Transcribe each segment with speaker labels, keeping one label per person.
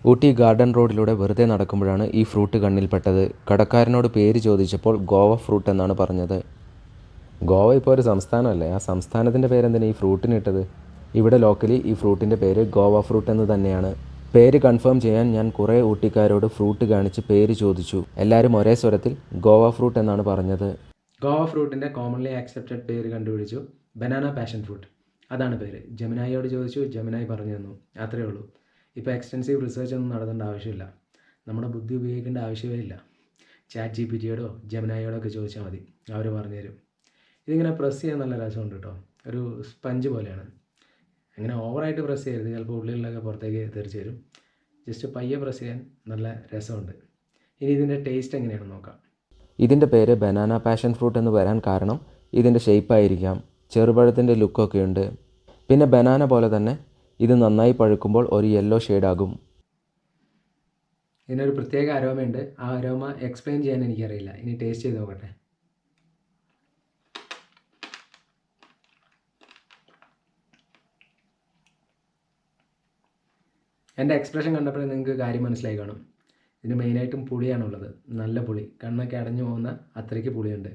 Speaker 1: Ooty garden റോഡിലൂടെ വെറുതെ നടക്കുമ്പോഴാണ് ഈ ഫ്രൂട്ട് കണ്ണിൽപ്പെട്ടത്. കടക്കാരനോട് പേര് ചോദിച്ചപ്പോൾ ഗോവ ഫ്രൂട്ട് എന്നാണ് പറഞ്ഞത്. ഗോവ ഇപ്പോൾ ഒരു സംസ്ഥാനമല്ലേ, ആ സംസ്ഥാനത്തിൻ്റെ പേരെന്തിനാ ഈ ഫ്രൂട്ടിനിട്ടത്? ഇവിടെ ലോക്കലി ഈ ഫ്രൂട്ടിൻ്റെ പേര് ഗോവ ഫ്രൂട്ട് എന്ന് തന്നെയാണ്. പേര് കൺഫേം ചെയ്യാൻ ഞാൻ കുറേ ഊട്ടിക്കാരോട് ഫ്രൂട്ട് കാണിച്ച് പേര് ചോദിച്ചു. എല്ലാവരും ഒരേ സ്വരത്തിൽ ഗോവ ഫ്രൂട്ട് എന്നാണ് പറഞ്ഞത്.
Speaker 2: ഗോവ ഫ്രൂട്ടിൻ്റെ കോമൺലി ആക്സെപ്റ്റഡ് പേര് കണ്ടുപിടിച്ചു. ബനാന പാഷൻ ഫ്രൂട്ട്, അതാണ് പേര്. ജെമിനായിയോട് ചോദിച്ചു, ജെമിനായി പറഞ്ഞു തന്നു, അത്രയേ ഉള്ളൂ. ഇപ്പോൾ എക്സ്റ്റെൻസീവ് റിസർച്ച് ഒന്നും നടത്തേണ്ട ആവശ്യമില്ല, നമ്മുടെ ബുദ്ധി ഉപയോഗിക്കേണ്ട ആവശ്യമേ ഇല്ല. ചാറ്റ് GPT യോടോ ജെമിനായിയോടോ ഒക്കെ ചോദിച്ചാൽ മതി, അവർ പറഞ്ഞുതരും. ഇതിങ്ങനെ പ്രസ് ചെയ്യാൻ നല്ല രസമുണ്ട് കേട്ടോ, ഒരു സ്പഞ്ച് പോലെയാണ്. അങ്ങനെ ഓവറായിട്ട് പ്രസ് ചെയ്യരുത്, ചിലപ്പോൾ ഉള്ളിലൊക്കെ പുറത്തേക്ക് തെറിച്ച് വരും. ജസ്റ്റ് പയ്യെ പ്രസ് ചെയ്യാൻ നല്ല രസമുണ്ട്. ഇനി ഇതിൻ്റെ ടേസ്റ്റ് എങ്ങനെയാണെന്ന് നോക്കാം.
Speaker 1: ഇതിൻ്റെ പേര് ബനാന പാഷൻ ഫ്രൂട്ട് എന്ന് വരാൻ കാരണം ഇതിൻ്റെ ഷേപ്പായിരിക്കാം. ചെറുപഴത്തിൻ്റെ ലുക്കൊക്കെ ഉണ്ട്. പിന്നെ ബനാന പോലെ തന്നെ ഇത് നന്നായി പഴുക്കുമ്പോൾ ഒരു യെല്ലോ ഷെയ്ഡാകും.
Speaker 2: ഇതിനൊരു പ്രത്യേക അരോമയുണ്ട്. ആ അരോമ എക്സ്പ്ലെയിൻ ചെയ്യാൻ എനിക്കറിയില്ല. ഇനി ടേസ്റ്റ് ചെയ്ത് നോക്കട്ടെ. എൻ്റെ എക്സ്പ്രഷൻ കണ്ടപ്പോഴേ നിങ്ങൾക്ക് കാര്യം മനസ്സിലായി കാണും. ഇതിന് മെയിനായിട്ടും പുളിയാണുള്ളത്, നല്ല പുളി, കണ്ണൊക്കെ അടഞ്ഞു പോകുന്ന അത്രയ്ക്ക് പുളിയുണ്ട്.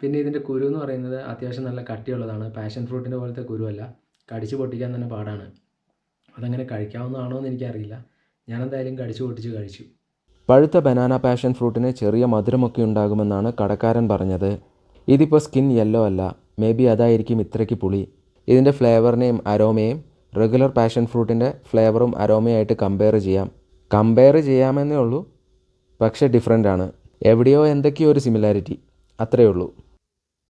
Speaker 2: പിന്നെ ഇതിൻ്റെ കുരു എന്ന് പറയുന്നത് അത്യാവശ്യം നല്ല കട്ടിയുള്ളതാണ്. പാഷൻ ഫ്രൂട്ടിൻ്റെ പോലത്തെ കുരുവല്ല, കടിച്ച് പൊട്ടിക്കാൻ തന്നെ പാടാണ്. അതങ്ങനെ കഴിക്കാവുന്നതാണോ എന്ന് എനിക്കറിയില്ല. ഞാനെന്തായാലും കടിച്ചു പൊട്ടിച്ച് കഴിച്ചു.
Speaker 1: പഴുത്ത ബനാന പാഷൻ ഫ്രൂട്ടിന് ചെറിയ മധുരമൊക്കെ ഉണ്ടാകുമെന്നാണ് കടക്കാരൻ പറഞ്ഞത്. ഇതിപ്പോൾ സ്കിൻ യെല്ലോ അല്ല, മേ ബി അതായിരിക്കും ഇത്രയ്ക്ക് പുളി. ഇതിൻ്റെ ഫ്ലേവറിനെയും അരോമയും റെഗുലർ പാഷൻ ഫ്രൂട്ടിൻ്റെ ഫ്ലേവറും അരോമയായിട്ട് കമ്പയർ ചെയ്യാമെന്നേ ഉള്ളൂ, പക്ഷേ ഡിഫറെൻ്റ് ആണ്. എവിടെയോ എന്തൊക്കെയോ ഒരു സിമിലാരിറ്റി, അത്രയേ ഉള്ളൂ.